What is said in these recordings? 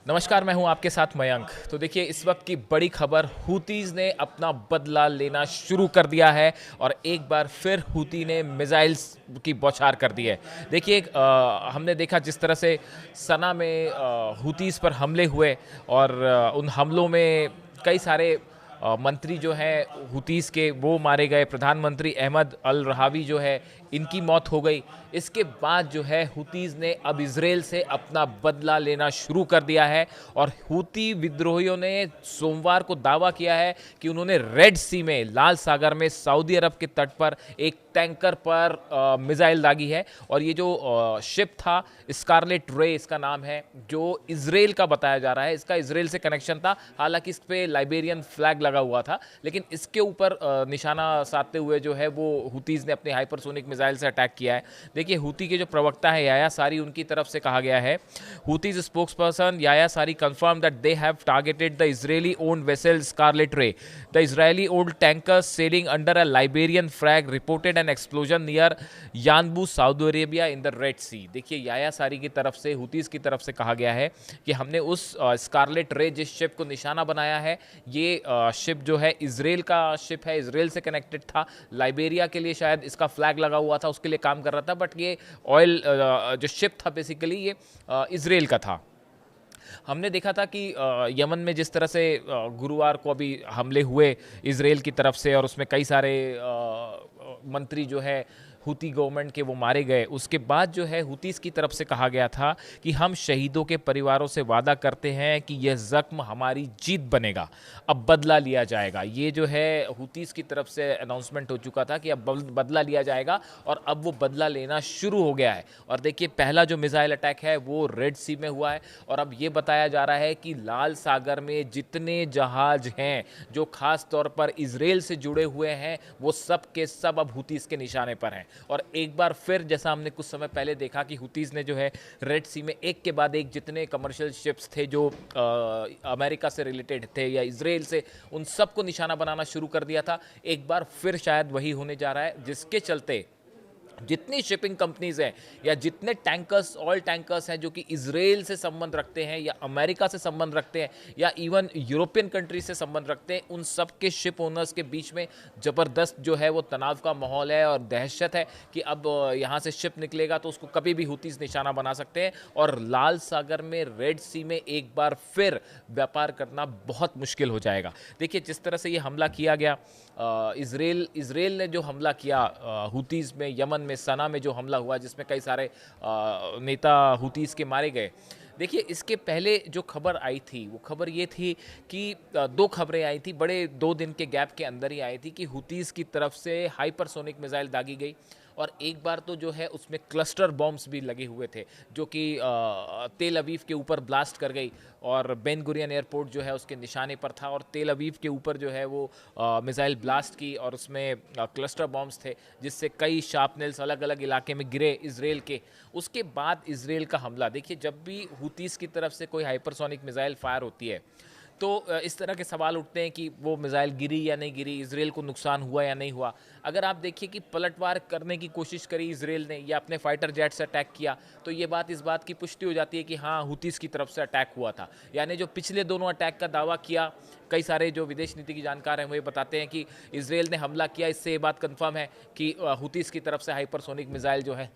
नमस्कार, मैं हूं आपके साथ मयंक। तो देखिए, इस वक्त की बड़ी खबर, हूतीज़ ने अपना बदला लेना शुरू कर दिया है और एक बार फिर हूती ने मिसाइल्स की बौछार कर दी है। देखिए, हमने देखा जिस तरह से सना में हूतीज़ पर हमले हुए और उन हमलों में कई सारे मंत्री जो हैं हूतीज़ के वो मारे गए। प्रधानमंत्री अहमद अल रहावी जो है, इनकी मौत हो गई। इसके बाद जो है हूतीज़ ने अब इजराइल से अपना बदला लेना शुरू कर दिया है और हूती विद्रोहियों ने सोमवार को दावा किया है कि उन्होंने रेड सी में, लाल सागर में, सऊदी अरब के तट पर एक टैंकर पर मिसाइल दागी है। और ये जो शिप था, स्कारलेट रे इसका नाम है, जो इजराइल का बताया जा रहा है। इसका इजराइल से कनेक्शन था, हालांकि इस पे लाइबेरियन फ्लैग लगा हुआ था, लेकिन इसके ऊपर निशाना साधते हुए जो है वो हूतीज़ ने अपने हाइपरसोनिक मिसाइल से अटैक किया है। देखिए, हूती के जो प्रवक्ता है याया सारी, उनकी तरफ से कहा गया है, Houthis spokesperson Yahya Saree confirm that they have targeted the Israeli owned vessel Scarlet Ray. The Israeli old tanker sailing under a Liberian flag reported an explosion near Yanbu, Saudi Arabia in the Red Sea. देखिए, Yahya सारी की तरफ से, Houthis की तरफ से कहा गया है कि हमने उस स्कारलेट रे जिस शिप को निशाना बनाया है, ये शिप जो है इजराइल का शिप है, इजराइल से कनेक्टेड था। लाइबेरिया के लिए शायद इसका फ्लैग लगा हुआ था, उसके लिए काम कर रहा था, बट ये ऑयल जो शिप था बेसिकली ये इजराइल का था। हमने देखा था कि यमन में जिस तरह से गुरुवार को अभी हमले हुए इजराइल की तरफ से, और उसमें कई सारे मंत्री जो है हूती गवर्नमेंट के वो मारे गए। उसके बाद जो है हूतीस की तरफ से कहा गया था कि हम शहीदों के परिवारों से वादा करते हैं कि यह जख्म हमारी जीत बनेगा, अब बदला लिया जाएगा। ये जो है हूतीस की तरफ से अनाउंसमेंट हो चुका था कि अब बदला लिया जाएगा, और अब वो बदला लेना शुरू हो गया है। और देखिए, पहला जो मिसाइल अटैक है वो रेड सी में हुआ है, और अब ये बताया जा रहा है कि लाल सागर में जितने जहाज हैं जो खास तौर पर इजराइल से जुड़े हुए हैं, वो सब के सब अब हूतीस के निशाने पर हैं। और एक बार फिर, जैसा हमने कुछ समय पहले देखा कि हूतीज़ ने जो है रेड सी में एक के बाद एक जितने कमर्शियल शिप्स थे जो अमेरिका से रिलेटेड थे या इजराइल से, उन सबको निशाना बनाना शुरू कर दिया था। एक बार फिर शायद वही होने जा रहा है, जिसके चलते जितनी शिपिंग कंपनीज हैं या जितने टैंकर्स, ऑयल टैंकर्स हैं जो कि इजराइल से संबंध रखते हैं या अमेरिका से संबंध रखते हैं या इवन यूरोपियन कंट्री से संबंध रखते हैं, उन सब के शिप ओनर्स के बीच में ज़बरदस्त जो है वो तनाव का माहौल है और दहशत है कि अब यहाँ से शिप निकलेगा तो उसको कभी भी हूतीज़ निशाना बना सकते हैं, और लाल सागर में, रेड सी में एक बार फिर व्यापार करना बहुत मुश्किल हो जाएगा। देखिए, जिस तरह से ये हमला किया गया, इजराइल ने जो हमला किया हूतीज़ में, यमन में, सना में जो हमला हुआ, जिसमें कई सारे नेता हूतीज़ के मारे गए। देखिए, इसके पहले जो खबर आई थी वो खबर ये थी कि दो खबरें आई थी, बड़े 2 दिन के गैप के अंदर ही आई थी, कि हूतीज़ की तरफ से हाइपरसोनिक मिसाइल दागी गई, और एक बार तो जो है उसमें क्लस्टर बॉम्ब्स भी लगे हुए थे जो कि तेल अवीव के ऊपर ब्लास्ट कर गई, और बेन गुरियन एयरपोर्ट जो है उसके निशाने पर था, और तेल अवीव के ऊपर जो है वो मिसाइल ब्लास्ट की, और उसमें क्लस्टर बॉम्ब्स थे जिससे कई शार्पनेल्स अलग अलग इलाके में गिरे इजराइल के। उसके बाद इजराइल का हमला। देखिए, जब भी हूतीज़ की तरफ से कोई हाइपरसोनिक मिसाइल फायर होती है तो इस तरह के सवाल उठते हैं कि वो मिसाइल गिरी या नहीं गिरी, इजराइल को नुकसान हुआ या नहीं हुआ। अगर आप देखिए कि पलटवार करने की कोशिश करी इजराइल ने या अपने फाइटर जेट से अटैक किया, तो ये बात इस बात की पुष्टि हो जाती है कि हाँ, हूतीज़ की तरफ से अटैक हुआ था। यानी जो पिछले दोनों अटैक का दावा किया, कई सारे जो विदेश नीति की जानकार हैं वो ये बताते हैं कि इजराइल ने हमला किया, इससे ये बात कन्फर्म है कि हूतीज़ की तरफ से हाइपरसोनिक मिसाइल जो है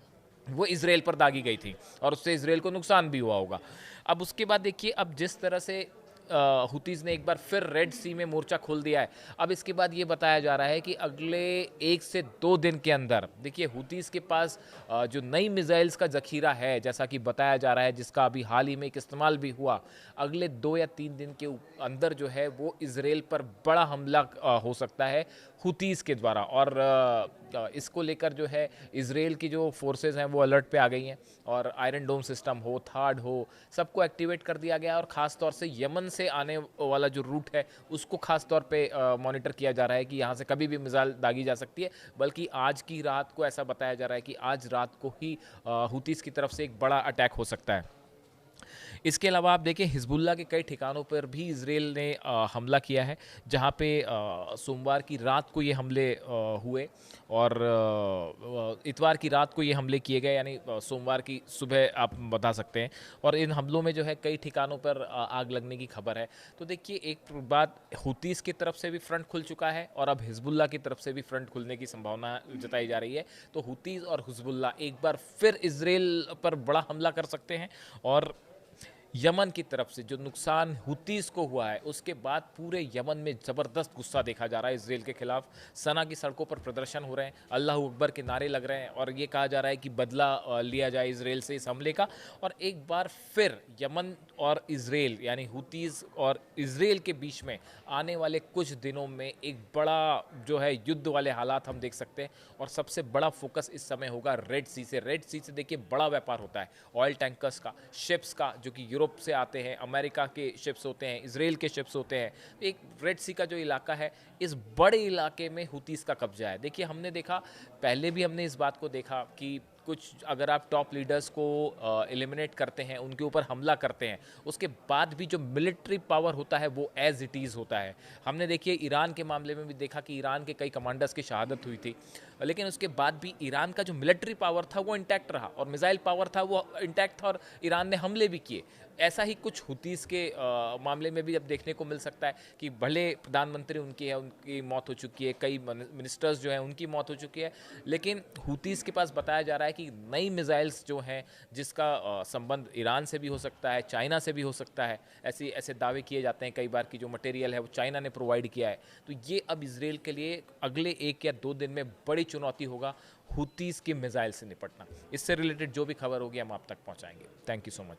वो इजराइल पर दागी गई थी, और उससे इजराइल को नुकसान भी हुआ होगा। अब उसके बाद देखिए, अब जिस तरह से हूतीज़ ने एक बार फिर रेड सी में मोर्चा खोल दिया है, अब इसके बाद ये बताया जा रहा है कि अगले 1 से 2 दिन के अंदर, देखिए, हूतीज़ के पास जो नई मिसाइल्स का ज़खीरा है, जैसा कि बताया जा रहा है, जिसका अभी हाल ही में एक इस्तेमाल भी हुआ, अगले 2 या 3 दिन के अंदर जो है वो इजराइल पर बड़ा हमला हो सकता है हूतीज़ के द्वारा। और इसको लेकर जो है इजराइल की जो फोर्सेस हैं वो अलर्ट पे आ गई हैं, और आयरन डोम सिस्टम हो, थाड हो, सबको एक्टिवेट कर दिया गया है, और ख़ास तौर से यमन से आने वाला जो रूट है उसको खास तौर पे मॉनिटर किया जा रहा है कि यहाँ से कभी भी मिसाइल दागी जा सकती है। बल्कि आज की रात को ऐसा बताया जा रहा है कि आज रात को ही हूतीज़ की तरफ से एक बड़ा अटैक हो सकता है। इसके अलावा आप देखिए हिजबुल्लाह के कई ठिकानों पर भी इसराइल ने हमला किया है, जहां पे सोमवार की रात को ये हमले हुए और इतवार की रात को ये हमले किए गए, यानी सोमवार की सुबह आप बता सकते हैं। और इन हमलों में जो है कई ठिकानों पर आग लगने की खबर है। तो देखिए एक बात, हुतीस की तरफ से भी फ्रंट खुल चुका है और अब हिजबुल्लाह की तरफ से भी फ्रंट खुलने की संभावना जताई जा रही है। तो हुतीस और हिजबुल्लाह एक बार फिर इसराइल पर बड़ा हमला कर सकते हैं। और यमन की तरफ से जो नुकसान हुतीस को हुआ है, उसके बाद पूरे यमन में ज़बरदस्त गुस्सा देखा जा रहा है इसराइल के खिलाफ। सना की सड़कों पर प्रदर्शन हो रहे हैं, अल्लाह अकबर के नारे लग रहे हैं और ये कहा जा रहा है कि बदला लिया जाए इसराइल से इस हमले का। और एक बार फिर यमन और इसराइल, यानी हुतीस और इसराइल के बीच में आने वाले कुछ दिनों में एक बड़ा जो है युद्ध वाले हालात हम देख सकते हैं। और सबसे बड़ा फोकस इस समय होगा रेड सी से। रेड सी से देखिए बड़ा व्यापार होता है, ऑयल टैंकर्स का, शिप्स का, जो कि यूरोप से आते हैं, अमेरिका के शिप्स होते हैं, इसराइल के शिप्स होते हैं। एक रेड सी का जो इलाका है, इस बड़े इलाके में हुतीस का कब्जा है। देखिए हमने देखा, पहले भी हमने इस बात को देखा कि कुछ अगर आप टॉप लीडर्स को एलिमिनेट करते हैं, उनके ऊपर हमला करते हैं, उसके बाद भी जो मिलिट्री पावर होता है वो एज इट इज़ होता है। हमने देखिए ईरान के मामले में भी देखा कि ईरान के कई कमांडर्स की शहादत हुई थी, लेकिन उसके बाद भी ईरान का जो मिलिट्री पावर था वो इंटैक्ट रहा और मिसाइल पावर था वो इंटैक्ट था और ईरान ने हमले भी किए। ऐसा ही कुछ हुतीस के मामले में भी अब देखने को मिल सकता है कि भले प्रधानमंत्री उनकी है, उनकी मौत हो चुकी है, कई मिनिस्टर्स जो हैं उनकी मौत हो चुकी है, लेकिन हुतीस के पास बताया जा रहा है कि नई मिसाइल्स जो हैं, जिसका संबंध ईरान से भी हो सकता है, चाइना से भी हो सकता है, ऐसे दावे किए जाते हैं कई बार कि जो मटेरियल है वो चाइना ने प्रोवाइड किया है। तो ये अब इसराइल के लिए अगले 1 या 2 दिन में बड़ी चुनौती होगा, हुतीस की मिसाइल से निपटना। इससे रिलेटेड जो भी खबर होगी हम आप तक पहुंचाएंगे। Thank you so much.